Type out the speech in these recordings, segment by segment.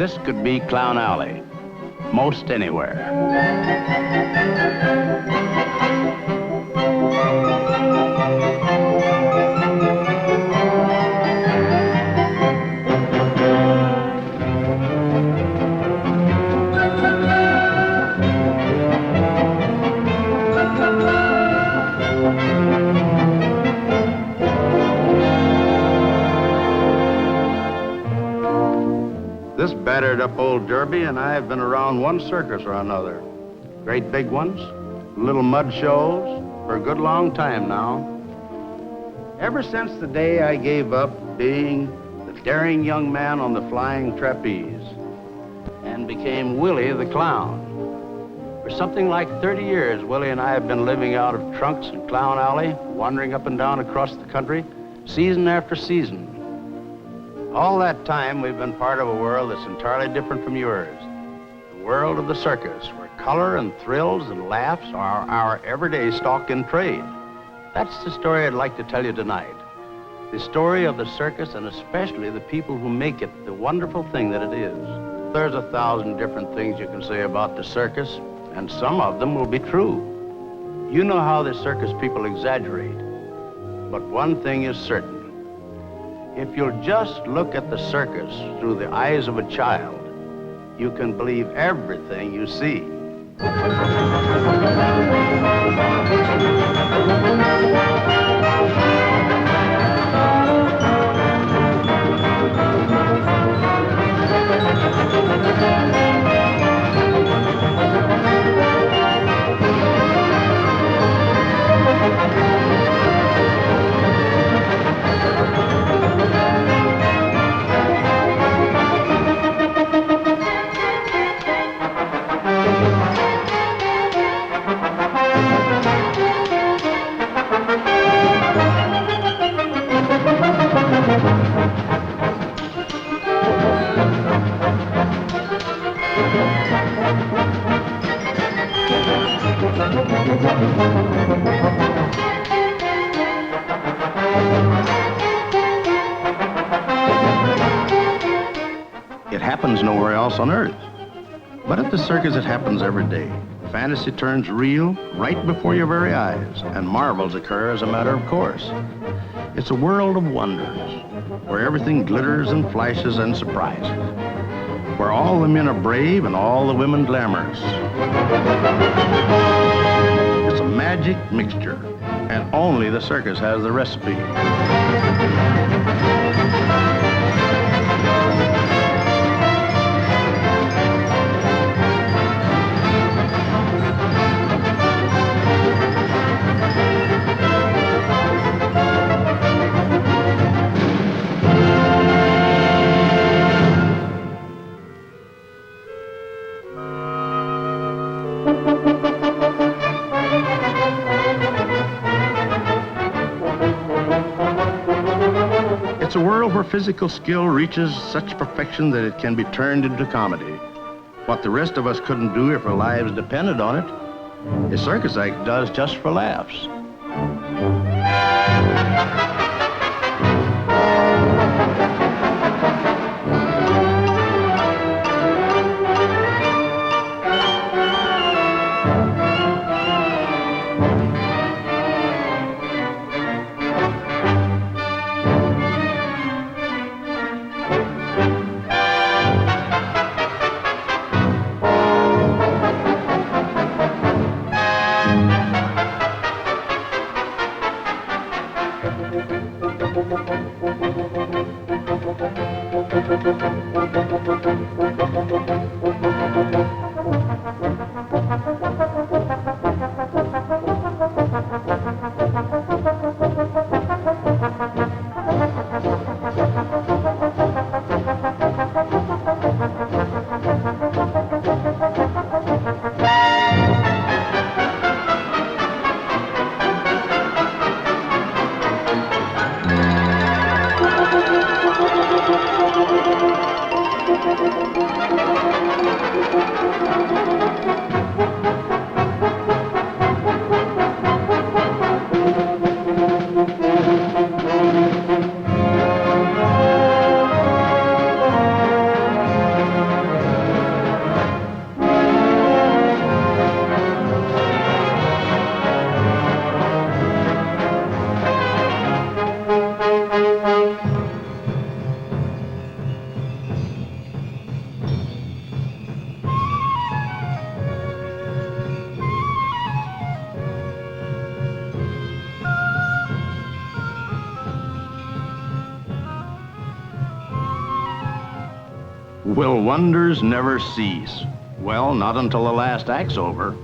This could be Clown Alley, most anywhere. This battered up old derby and I have been around one circus or another. Great big ones, little mud shows, for a good long time now. Ever since the day I gave up being the daring young man on the flying trapeze and became Willie the clown. For something like 30 years, Willie and I have been living out of trunks in Clown Alley, wandering up and down across the country, season after season. All that time, we've been part of a world that's entirely different from yours. The world of the circus, where color and thrills and laughs are our everyday stock in trade. That's the story I'd like to tell you tonight. The story of the circus, and especially the people who make it the wonderful thing that it is. There's 1,000 different things you can say about the circus, and some of them will be true. You know how the circus people exaggerate. But one thing is certain. If you'll just look at the circus through the eyes of a child, you can believe everything you see. It happens nowhere else on earth. But at the circus, it happens every day. Fantasy turns real right before your very eyes, and marvels occur as a matter of course. It's a world of wonders, where everything glitters and flashes and surprises, where all the men are brave and all the women glamorous. It's a magic mixture, and only the circus has the recipe. It's a world where physical skill reaches such perfection that it can be turned into comedy. What the rest of us couldn't do if our lives depended on it, a circus act does just for laughs. Will wonders never cease? Well, not until the last act's over.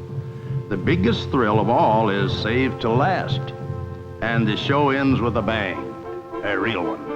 The biggest thrill of all is saved to last. And the show ends with a bang, a real one.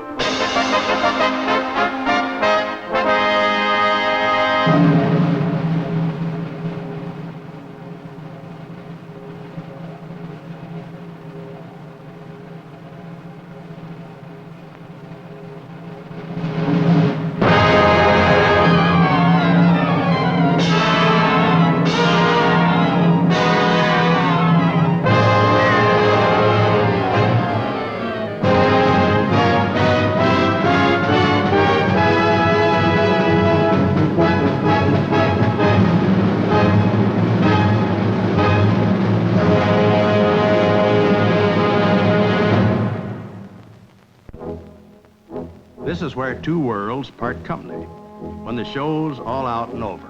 This is where two worlds part company, when the show's all out and over.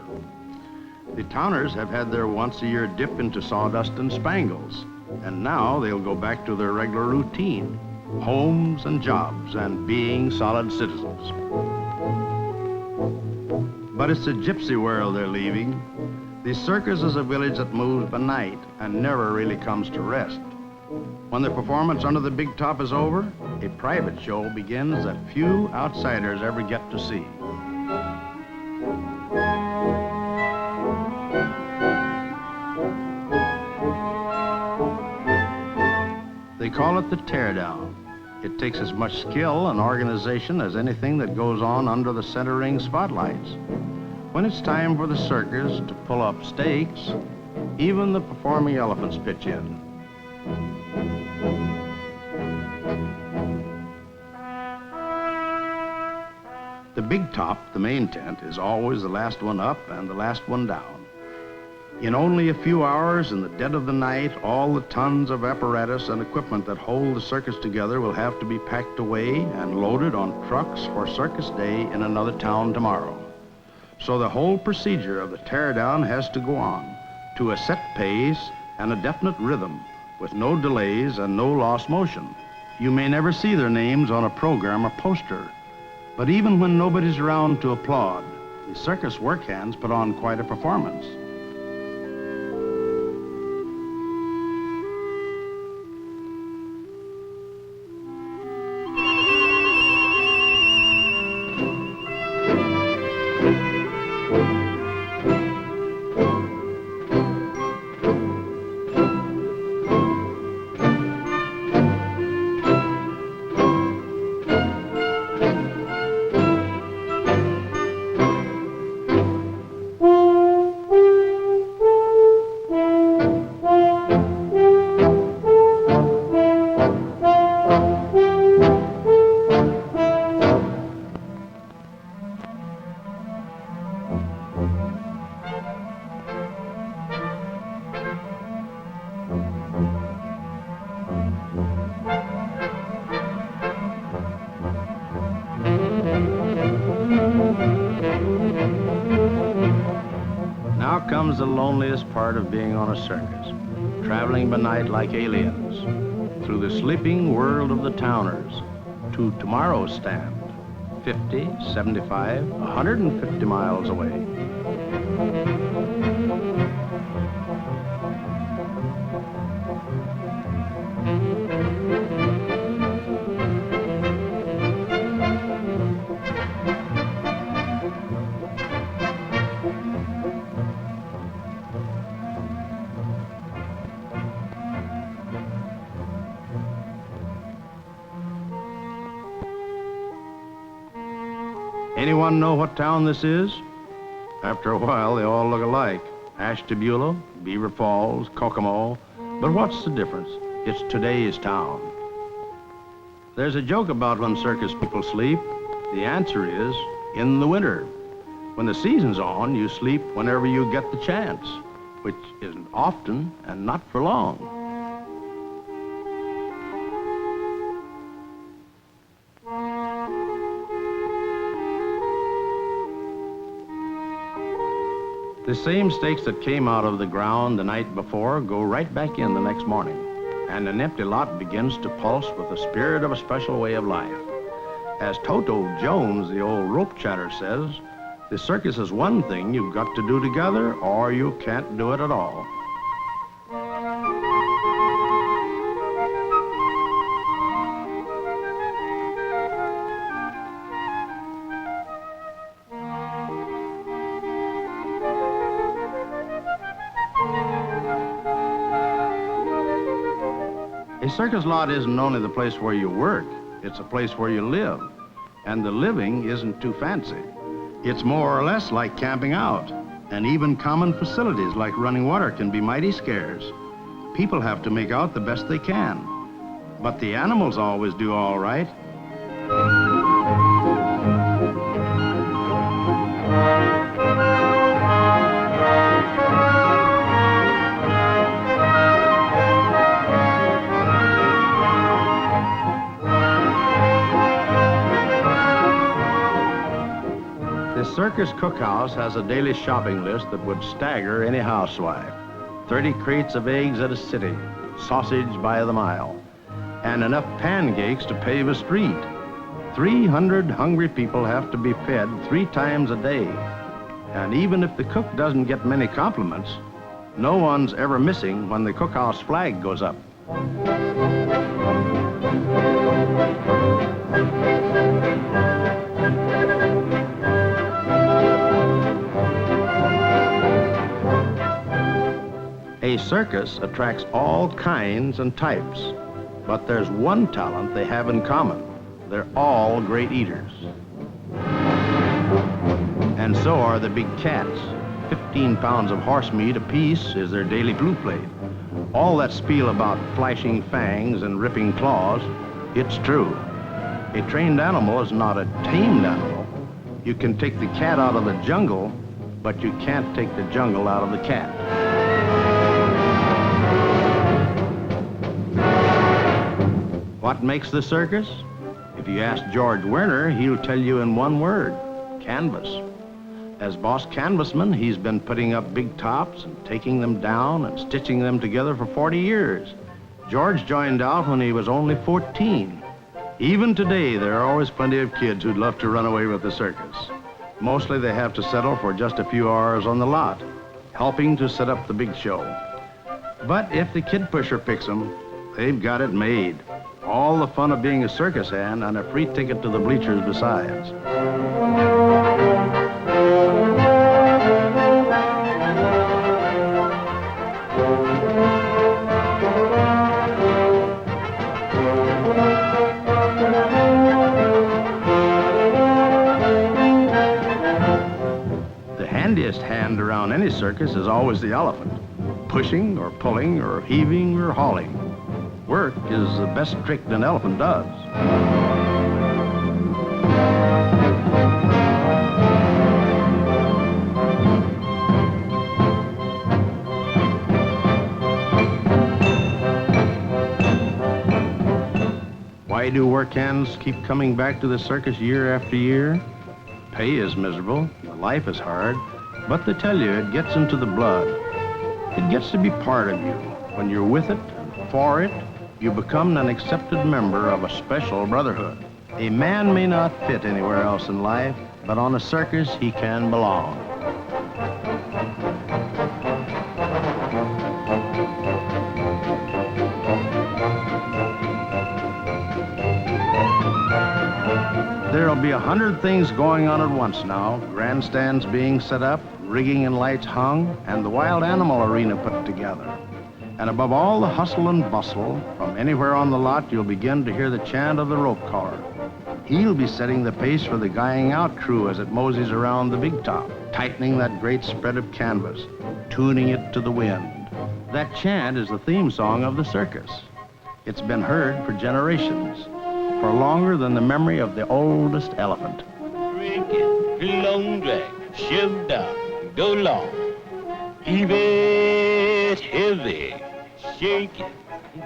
The towners have had their once-a-year dip into sawdust and spangles, and now they'll go back to their regular routine, homes and jobs and being solid citizens. But it's a gypsy world they're leaving. The circus is a village that moves by night and never really comes to rest. When the performance under the big top is over, a private show begins that few outsiders ever get to see. They call it the teardown. It takes as much skill and organization as anything that goes on under the center ring spotlights. When it's time for the circus to pull up stakes, even the performing elephants pitch in. The big top, the main tent, is always the last one up and the last one down. In only a few hours, in the dead of the night, all the tons of apparatus and equipment that hold the circus together will have to be packed away and loaded on trucks for circus day in another town tomorrow. So the whole procedure of the teardown has to go on to a set pace and a definite rhythm, with no delays and no lost motion. You may never see their names on a program or poster, but even when nobody's around to applaud, the circus work hands put on quite a performance. Now comes the loneliest part of being on a circus, traveling by night like aliens, through the sleeping world of the towners, to tomorrow's stand, 50, 75, 150 miles away. Anyone know what town this is? After a while, they all look alike. Ashtabula, Beaver Falls, Kokomo. But what's the difference? It's today's town. There's a joke about when circus people sleep. The answer is in the winter. When the season's on, you sleep whenever you get the chance, which isn't often and not for long. The same stakes that came out of the ground the night before go right back in the next morning, and an empty lot begins to pulse with the spirit of a special way of life. As Toto Jones, the old rope chatter, says, The circus is one thing you've got to do together, or you can't do it at all. A circus lot isn't only the place where you work, it's a place where you live. And the living isn't too fancy. It's more or less like camping out. And even common facilities like running water can be mighty scarce. People have to make out the best they can. But the animals always do all right. The circus cookhouse has a daily shopping list that would stagger any housewife. 30 crates of eggs at a sitting, sausage by the mile, and enough pancakes to pave a street. 300 hungry people have to be fed 3 times a day. And even if the cook doesn't get many compliments, no one's ever missing when the cookhouse flag goes up. A circus attracts all kinds and types, but there's one talent they have in common. They're all great eaters. And so are the big cats. 15 pounds of horse meat apiece is their daily blue plate. All that spiel about flashing fangs and ripping claws, it's true. A trained animal is not a tamed animal. You can take the cat out of the jungle, but you can't take the jungle out of the cat. What makes the circus? If you ask George Werner, he'll tell you in one word: canvas. As boss canvasman, he's been putting up big tops and taking them down and stitching them together for 40 years. George joined out when he was only 14. Even today, there are always plenty of kids who'd love to run away with the circus. Mostly they have to settle for just a few hours on the lot, helping to set up the big show. But if the kid pusher picks them, they've got it made. All the fun of being a circus hand and a free ticket to the bleachers besides. The handiest hand around any circus is always the elephant, pushing or pulling or heaving or hauling. Work is the best trick an elephant does. Why do work hands keep coming back to the circus year after year? Pay is miserable, life is hard, but they tell you it gets into the blood. It gets to be part of you. When you're with it and for it, you become an accepted member of a special brotherhood. A man may not fit anywhere else in life, but on a circus he can belong. There'll be 100 things going on at once now. Grandstands being set up, rigging and lights hung, and the wild animal arena put together. And above all the hustle and bustle, from anywhere on the lot, you'll begin to hear the chant of the rope caller. He'll be setting the pace for the guying out crew as it moseys around the big top, tightening that great spread of canvas, tuning it to the wind. That chant is the theme song of the circus. It's been heard for generations, for longer than the memory of the oldest elephant. Break it, long drag, shove down, go long. Heave it heavy, shake it,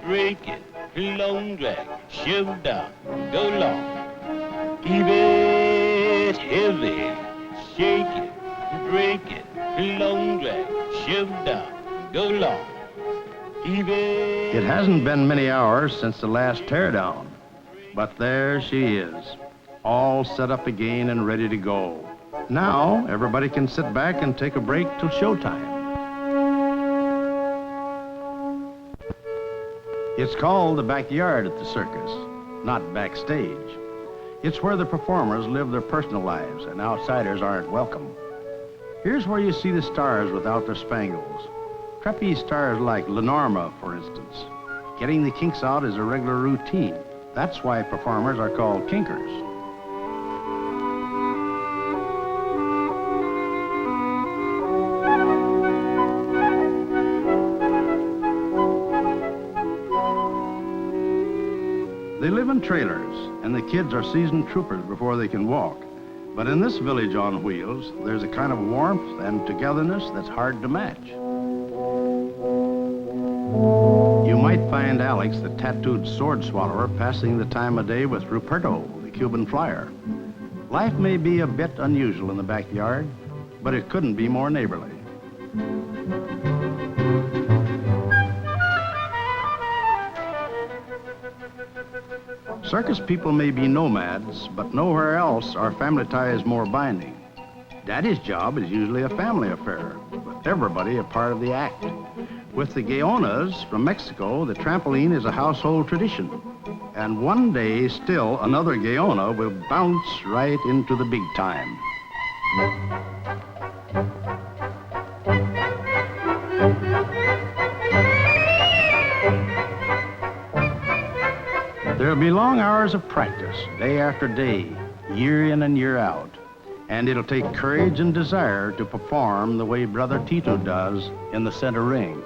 break it, long drag, shove down, go long. Heave it heavy, shake it, break it, long drag, shove down, go long. Heave it. It hasn't been many hours since the last teardown, but there she is, all set up again and ready to go. Now, everybody can sit back and take a break till showtime. It's called the backyard at the circus, not backstage. It's where the performers live their personal lives and outsiders aren't welcome. Here's where you see the stars without their spangles. Trapeze stars like Norma, for instance. Getting the kinks out is a regular routine. That's why performers are called kinkers. They live in trailers, and the kids are seasoned troopers before they can walk. But in this village on wheels, there's a kind of warmth and togetherness that's hard to match. You might find Alex, the tattooed sword swallower, passing the time of day with Ruperto, the Cuban flyer. Life may be a bit unusual in the backyard, but it couldn't be more neighborly. Circus people may be nomads, but nowhere else are family ties more binding. Daddy's job is usually a family affair, with everybody a part of the act. With the Gaonas from Mexico, the trampoline is a household tradition. And one day, still, another Gaona will bounce right into the big time. There'll be long hours of practice, day after day, year in and year out. And it'll take courage and desire to perform the way Brother Tito does in the center ring.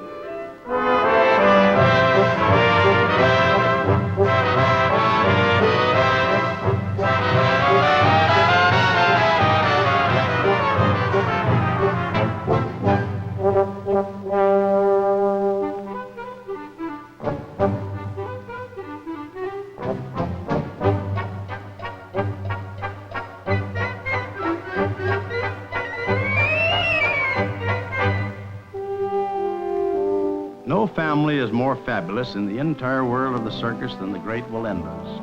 No family is more fabulous in the entire world of the circus than the Great Wallendas.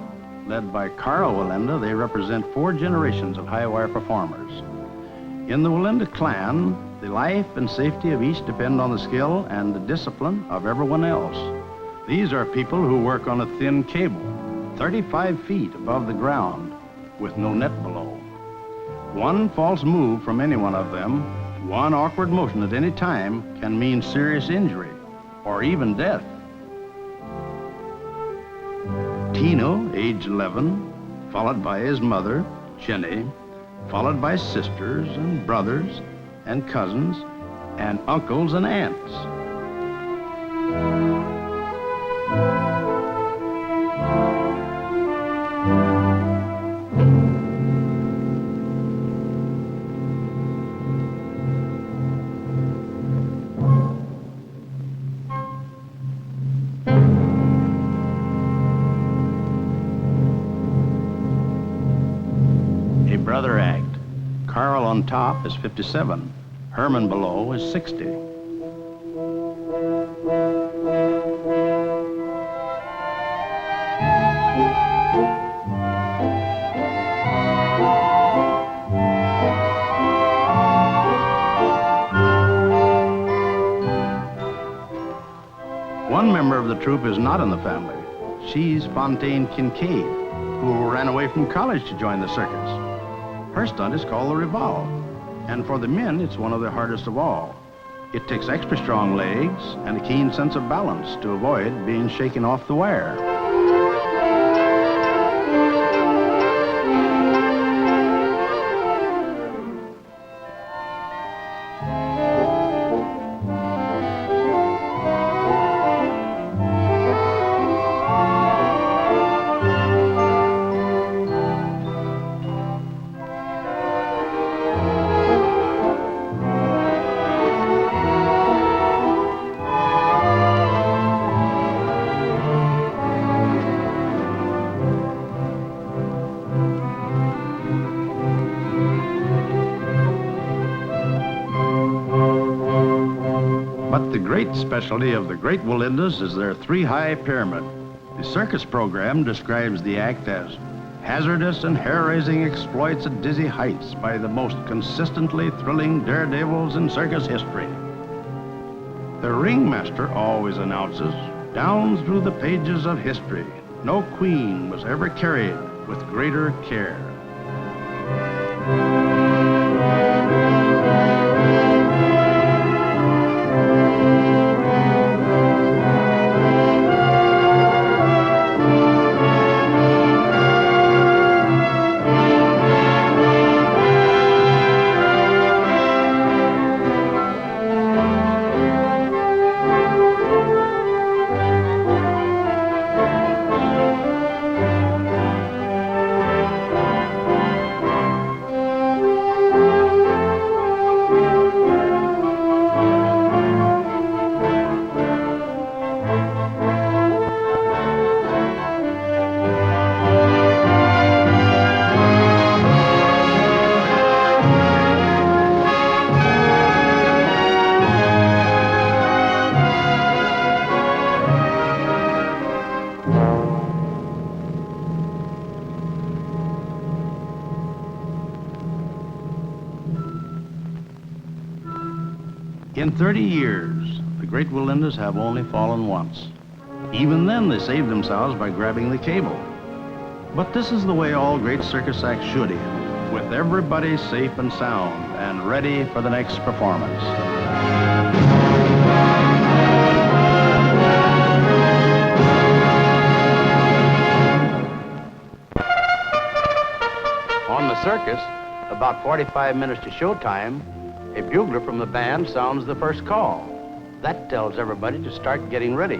Led by Carl Wallenda, they represent 4 generations of high-wire performers. In the Wallenda clan, the life and safety of each depend on the skill and the discipline of everyone else. These are people who work on a thin cable, 35 feet above the ground, with no net below. One false move from any one of them, one awkward motion at any time, can mean serious injury, or even death. Tino, age 11, followed by his mother, Jenny, followed by sisters and brothers and cousins and uncles and aunts. Brother act. Carl on top is 57. Herman below is 60. One member of the troupe is not in the family. She's Fontaine Kincaid, who ran away from college to join the circus. Her stunt is called the revolve, and for the men, it's one of the hardest of all. It takes extra strong legs and a keen sense of balance to avoid being shaken off the wire. But the great specialty of the Great Wallendas is their 3-high pyramid. The circus program describes the act as hazardous and hair-raising exploits at dizzy heights by the most consistently thrilling daredevils in circus history. The ringmaster always announces, down through the pages of history, no queen was ever carried with greater care. In 30 years, the Great Wallendas have only fallen once. Even then, they saved themselves by grabbing the cable. But this is the way all great circus acts should end, with everybody safe and sound and ready for the next performance. On the circus, about 45 minutes to showtime, a bugler from the band sounds the first call. That tells everybody to start getting ready.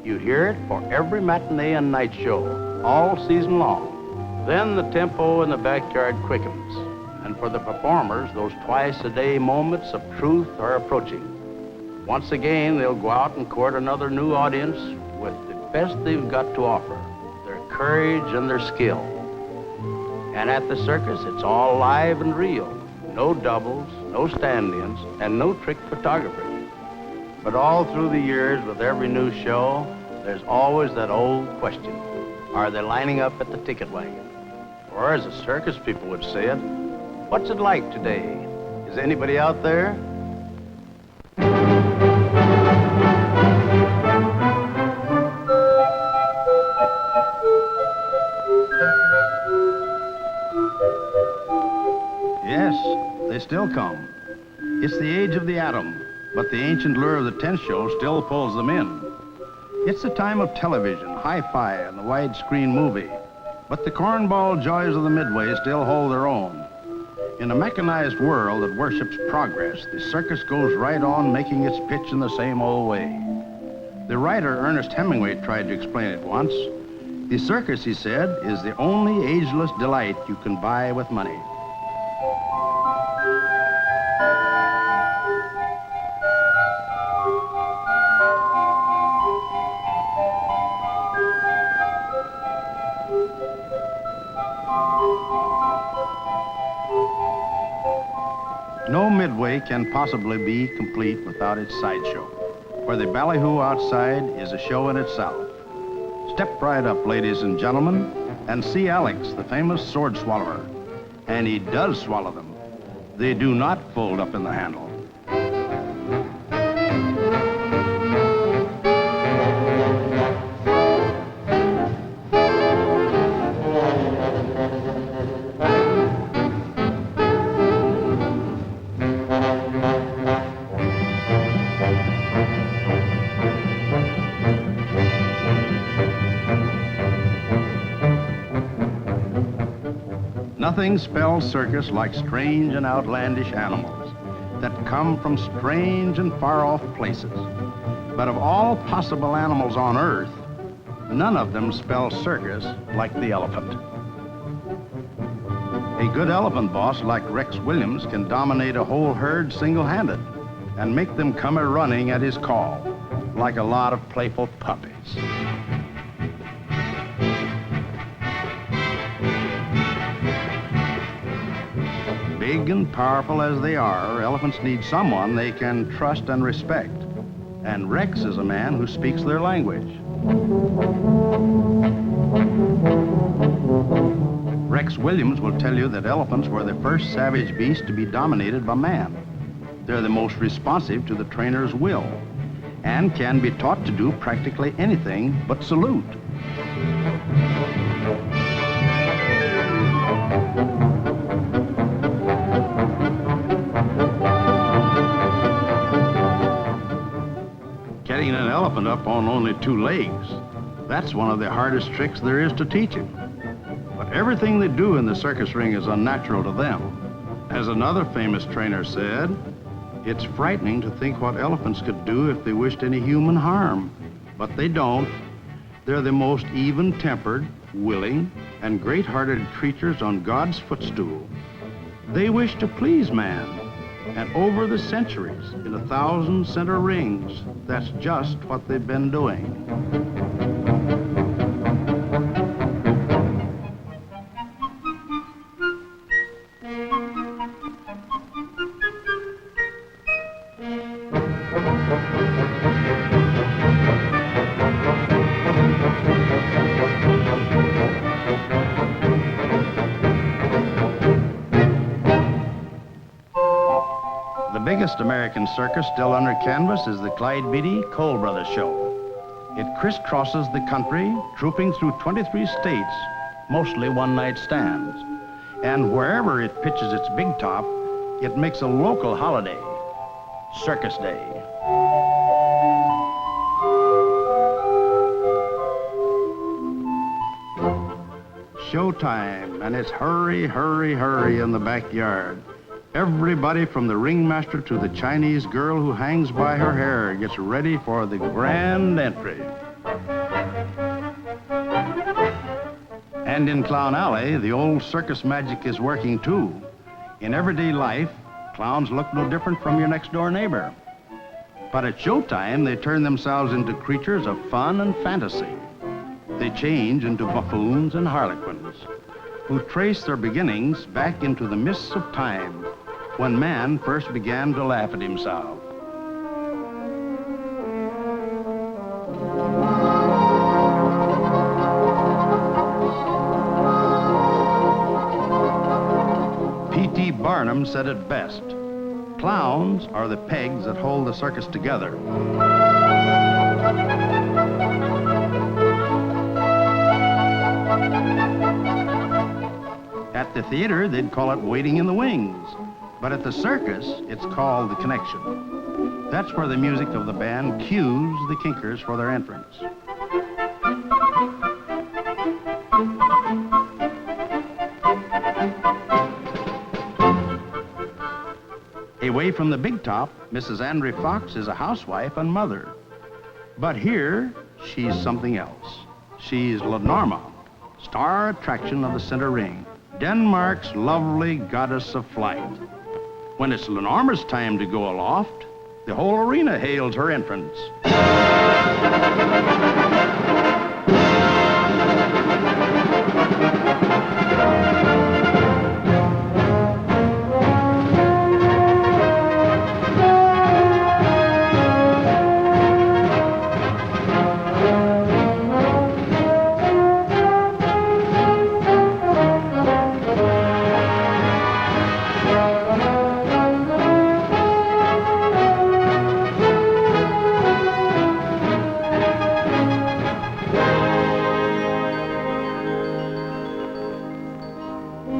You hear it for every matinee and night show, all season long. Then the tempo in the backyard quickens. And for the performers, those twice-a-day moments of truth are approaching. Once again, they'll go out and court another new audience with the best they've got to offer, their courage and their skill. And at the circus, it's all live and real. No doubles, no stand-ins, and no trick photography. But all through the years, with every new show, there's always that old question. Are they lining up at the ticket wagon? Or as the circus people would say it, what's it like today? Is anybody out there? Yes, they still come. It's the age of the atom, but the ancient lure of the tent show still pulls them in. It's the time of television, hi-fi, and the widescreen movie, but the cornball joys of the Midway still hold their own. In a mechanized world that worships progress, the circus goes right on making its pitch in the same old way. The writer Ernest Hemingway tried to explain it once. The circus, he said, is the only ageless delight you can buy with money. No Midway can possibly be complete without its sideshow, where the ballyhoo outside is a show in itself. Step right up, ladies and gentlemen, and see Alex, the famous sword swallower. And he does swallow them. They do not fold up in the handle. Nothing spells circus like strange and outlandish animals that come from strange and far-off places. But of all possible animals on Earth, none of them spell circus like the elephant. A good elephant boss like Rex Williams can dominate a whole herd single-handed and make them come a-running at his call, like a lot of playful puppies. Big and powerful as they are, elephants need someone they can trust and respect. And Rex is a man who speaks their language. Rex Williams will tell you that elephants were the first savage beast to be dominated by man. They're the most responsive to the trainer's will and can be taught to do practically anything but salute. Getting an elephant up on only 2 legs, that's one of the hardest tricks there is to teach him. But everything they do in the circus ring is unnatural to them. As another famous trainer said, it's frightening to think what elephants could do if they wished any human harm. But they don't. They're the most even-tempered, willing, and great-hearted creatures on God's footstool. They wish to please man. And over the centuries, in 1,000 center rings, that's just what they've been doing. The biggest American circus still under canvas is the Clyde Beatty-Cole Brothers Show. It crisscrosses the country, trooping through 23 states, mostly one-night stands. And wherever it pitches its big top, it makes a local holiday, Circus Day. Showtime, and it's hurry, hurry, hurry in the backyard. Everybody from the ringmaster to the Chinese girl who hangs by her hair gets ready for the grand entry. And in Clown Alley, the old circus magic is working too. In everyday life, clowns look no different from your next door neighbor. But at showtime, they turn themselves into creatures of fun and fantasy. They change into buffoons and harlequins, who trace their beginnings back into the mists of time, when man first began to laugh at himself. P.T. Barnum said it best. Clowns are the pegs that hold the circus together. At the theater, they'd call it waiting in the wings. But at the circus, it's called the connection. That's where the music of the band cues the kinkers for their entrance. Away from the big top, Mrs. Andre Fox is a housewife and mother. But here, she's something else. She's La Norma, star attraction of the center ring, Denmark's lovely goddess of flight. When it's La Norma's time to go aloft, the whole arena hails her entrance.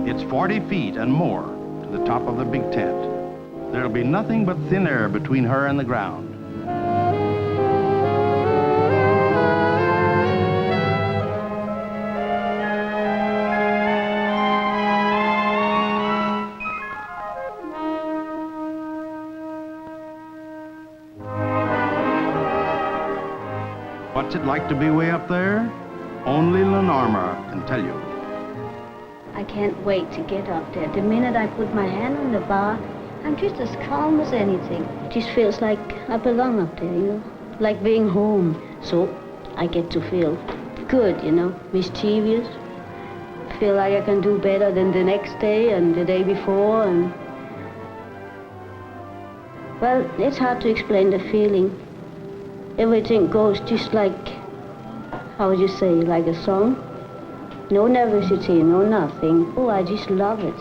It's 40 feet and more to the top of the big tent. There'll be nothing but thin air between her and the ground. What's it like to be way up there? Only La Norma can tell you. I can't wait to get up there. The minute I put my hand on the bar, I'm just as calm as anything. It just feels like I belong up there, you know, like being home. So I get to feel good, you know, mischievous. Feel like I can do better than the next day and the day before. And well, it's hard to explain the feeling. Everything goes just like, how would you say, like a song? No nervosity, no nothing. Oh, I just love it.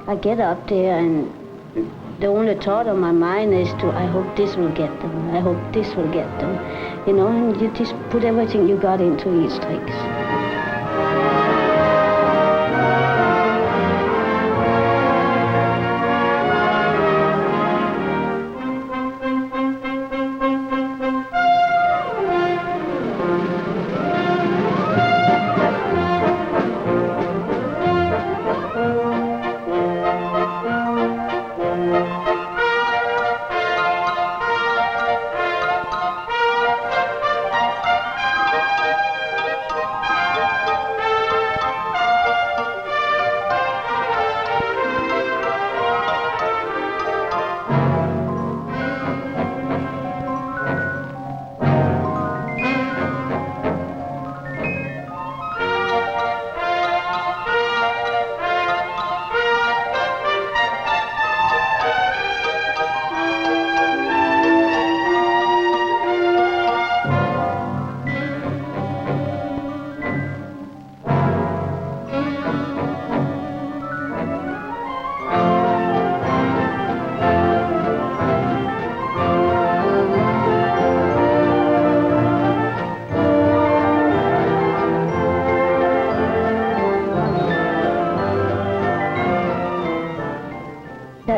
I get up there and the only thought on my mind is I hope this will get them. I hope this will get them. You know, and you just put everything you got into each tricks.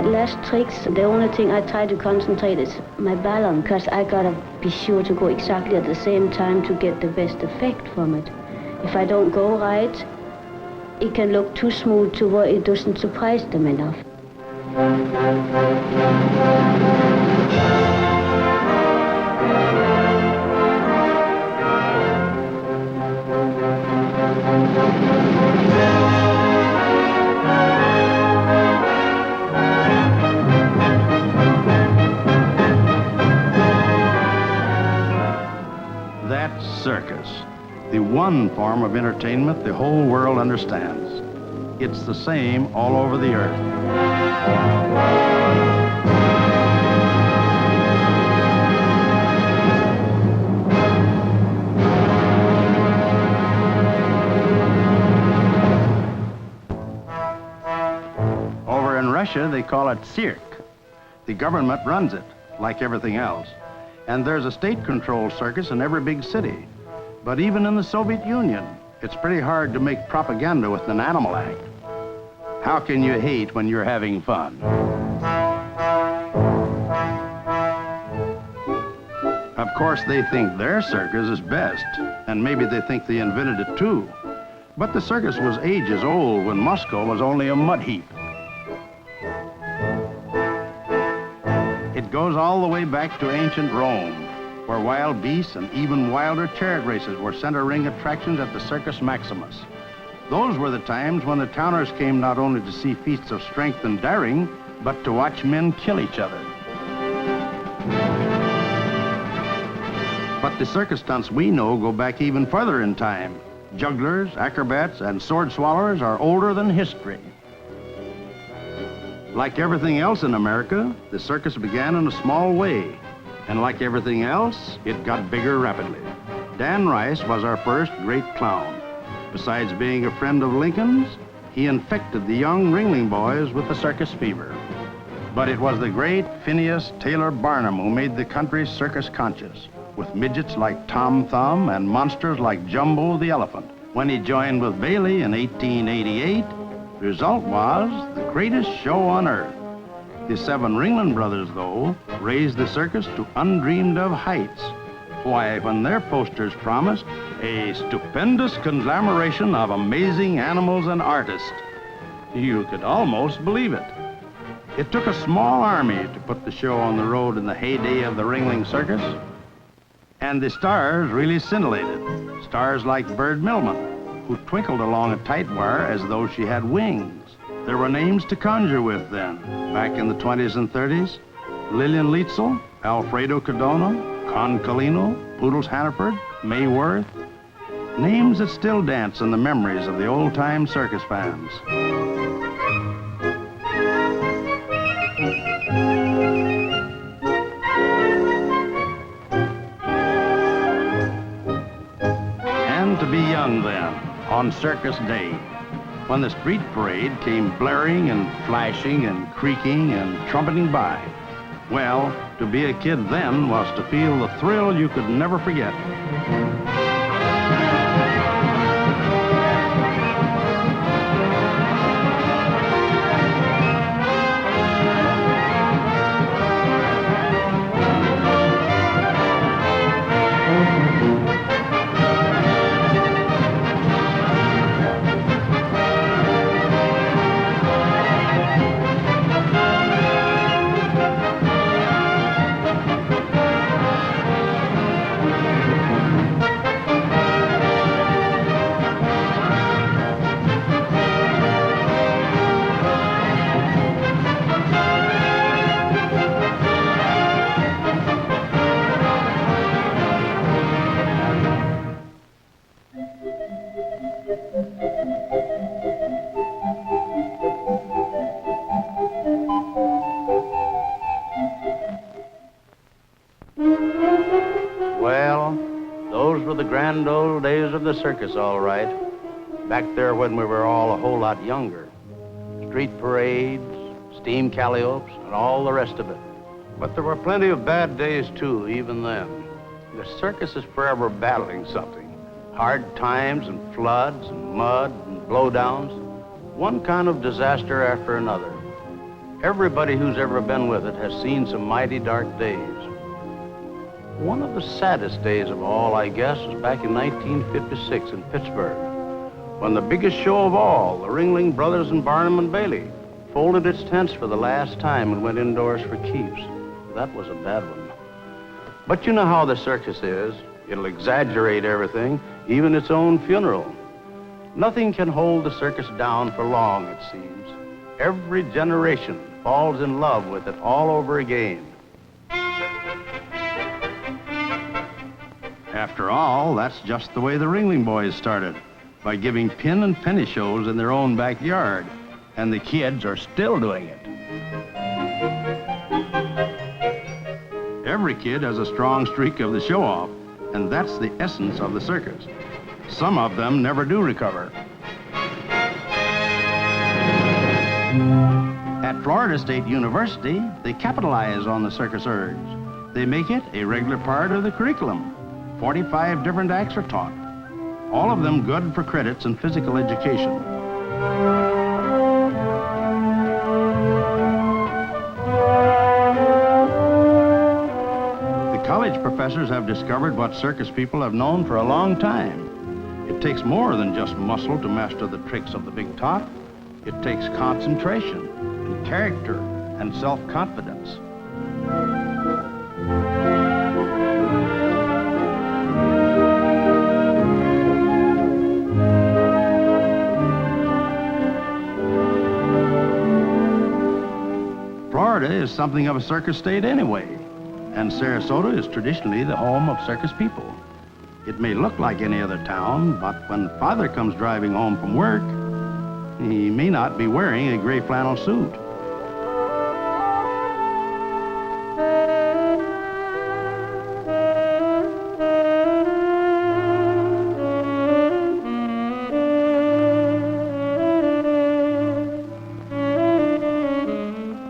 Last tricks, the only thing I try to concentrate is my balance, because I gotta be sure to go exactly at the same time to get the best effect from it. If I don't go right, it can look too smooth to where it doesn't surprise them enough. Circus, the one form of entertainment the whole world understands. It's the same all over the earth. Over in Russia, they call it cirque. The government runs it, like everything else. And there's a state-controlled circus in every big city. But even in the Soviet Union, it's pretty hard to make propaganda with an animal act. How can you hate when you're having fun? Of course, they think their circus is best, and maybe they think they invented it too. But the circus was ages old when Moscow was only a mud heap. It goes all the way back to ancient Rome, where wild beasts and even wilder chariot races were center ring attractions at the Circus Maximus. Those were the times when the towners came not only to see feats of strength and daring, but to watch men kill each other. But the circus stunts we know go back even further in time. Jugglers, acrobats, and sword swallowers are older than history. Like everything else in America, the circus began in a small way. And like everything else, it got bigger rapidly. Dan Rice was our first great clown. Besides being a friend of Lincoln's, he infected the young Ringling boys with the circus fever. But it was the great Phineas Taylor Barnum who made the country circus conscious, with midgets like Tom Thumb and monsters like Jumbo the Elephant. When he joined with Bailey in 1888, the result was the greatest show on earth. The seven Ringling brothers, though, raised the circus to undreamed of heights. Why, when their posters promised a stupendous conglomeration of amazing animals and artists, you could almost believe it. It took a small army to put the show on the road in the heyday of the Ringling Circus. And the stars really scintillated. Stars like Bird Millman, who twinkled along a tight wire as though she had wings. There were names to conjure with then. Back in the 20s and 30s, Lillian Lietzel, Alfredo Codona, Con Colino, Poodles Hannaford, May Worth. Names that still dance in the memories of the old-time circus fans. And to be young then, on Circus Day, when the street parade came blaring and flashing and creaking and trumpeting by. Well, to be a kid then was to feel the thrill you could never forget. Grand old days of the circus, all right. Back there when we were all a whole lot younger. Street parades, steam calliopes, and all the rest of it. But there were plenty of bad days, too, even then. The circus is forever battling something. Hard times and floods and mud and blowdowns. One kind of disaster after another. Everybody who's ever been with it has seen some mighty dark days. One of the saddest days of all, I guess, was back in 1956 in Pittsburgh, when the biggest show of all, the Ringling Brothers and Barnum and Bailey, folded its tents for the last time and went indoors for keeps. That was a bad one. But you know how the circus is. It'll exaggerate everything, even its own funeral. Nothing can hold the circus down for long, it seems. Every generation falls in love with it all over again. After all, that's just the way the Ringling Boys started, by giving pin and penny shows in their own backyard, and the kids are still doing it. Every kid has a strong streak of the show-off, and that's the essence of the circus. Some of them never do recover. At Florida State University, they capitalize on the circus urge. They make it a regular part of the curriculum. 45 different acts are taught, all of them good for credits in physical education. The college professors have discovered what circus people have known for a long time. It takes more than just muscle to master the tricks of the big top. It takes concentration and character and self-confidence. Florida is something of a circus state anyway, and Sarasota is traditionally the home of circus people. It may look like any other town, but when Father comes driving home from work, he may not be wearing a gray flannel suit.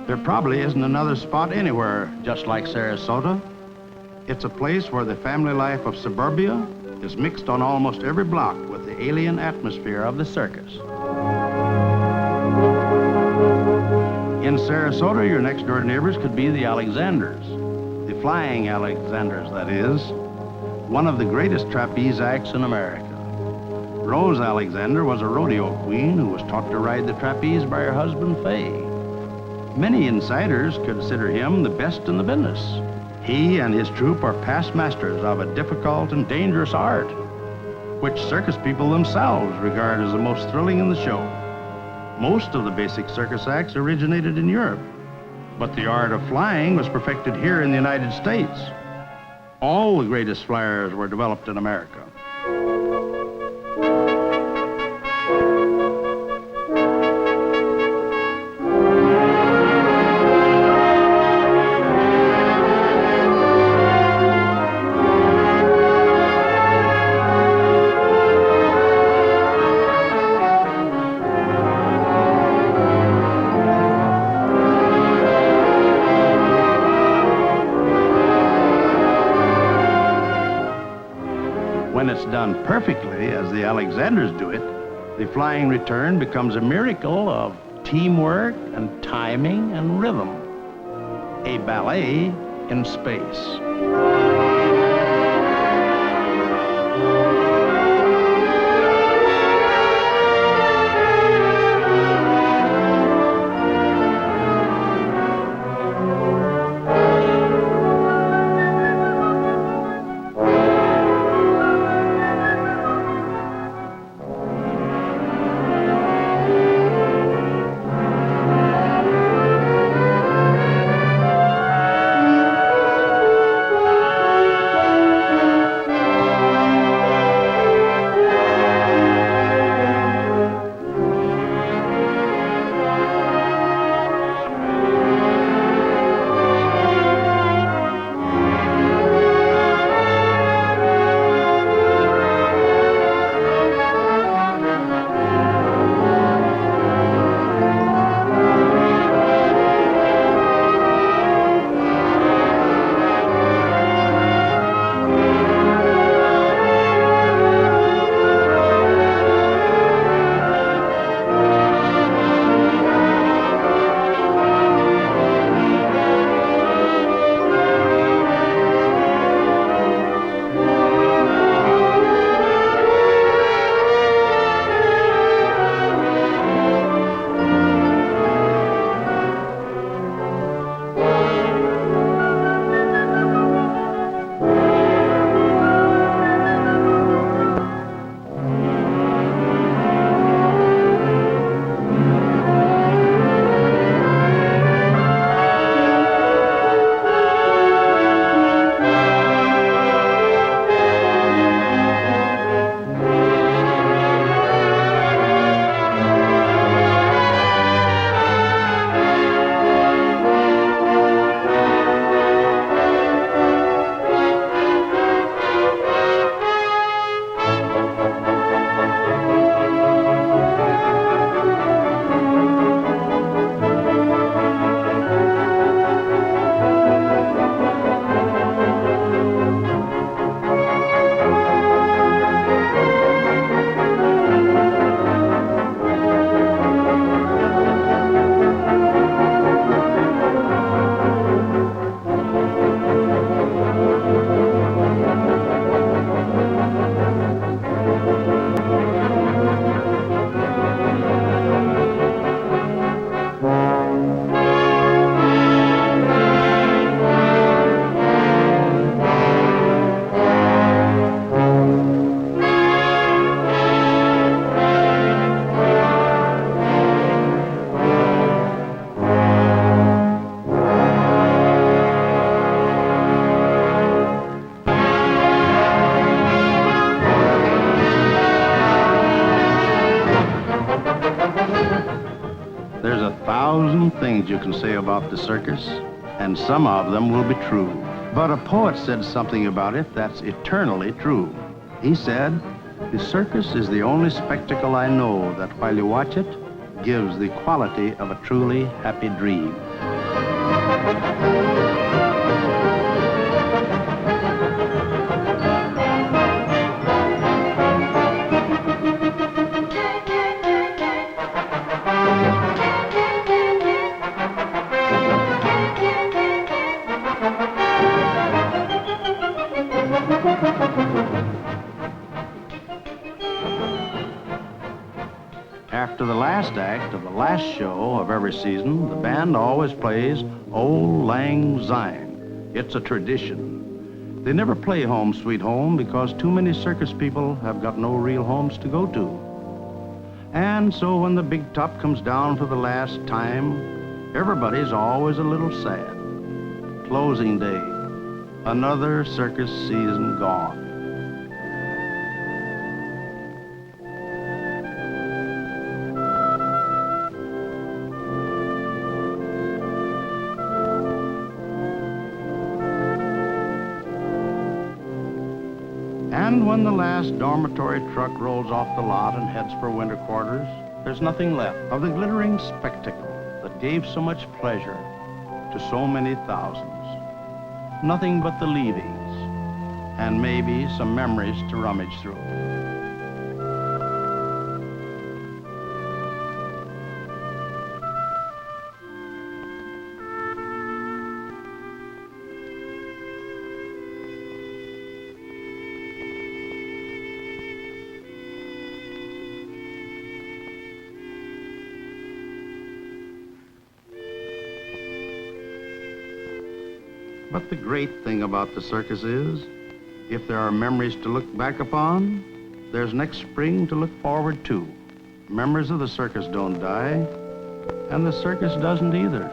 There probably isn't another spot anywhere just like Sarasota. It's a place where the family life of suburbia is mixed on almost every block with the alien atmosphere of the circus. In Sarasota, your next-door neighbors could be the Alexanders, the Flying Alexanders, that is, one of the greatest trapeze acts in America. Rose Alexander was a rodeo queen who was taught to ride the trapeze by her husband, Fay. Many insiders consider him the best in the business. He and his troupe are past masters of a difficult and dangerous art, which circus people themselves regard as the most thrilling in the show. Most of the basic circus acts originated in Europe, but the art of flying was perfected here in the United States. All the greatest flyers were developed in America. When it's done perfectly, as the Alexanders do it, the flying return becomes a miracle of teamwork and timing and rhythm. A ballet in space. There's 1,000 things you can say about the circus, and some of them will be true. But a poet said something about it that's eternally true. He said, "The circus is the only spectacle I know that while you watch it, gives the quality of a truly happy dream." After the last act of the last show of every season, the band always plays Old Lang Syne. It's a tradition. They never play Home Sweet Home because too many circus people have got no real homes to go to. And so when the big top comes down for the last time, everybody's always a little sad. Closing day, another circus season gone. And when the last dormitory truck rolls off the lot and heads for winter quarters, there's nothing left of the glittering spectacle that gave so much pleasure to so many thousands. Nothing but the leavings, and maybe some memories to rummage through. But the great thing about the circus is, if there are memories to look back upon, there's next spring to look forward to. Members of the circus don't die, and the circus doesn't either.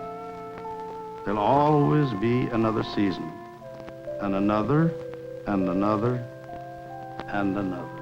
There'll always be another season, and another, and another, and another.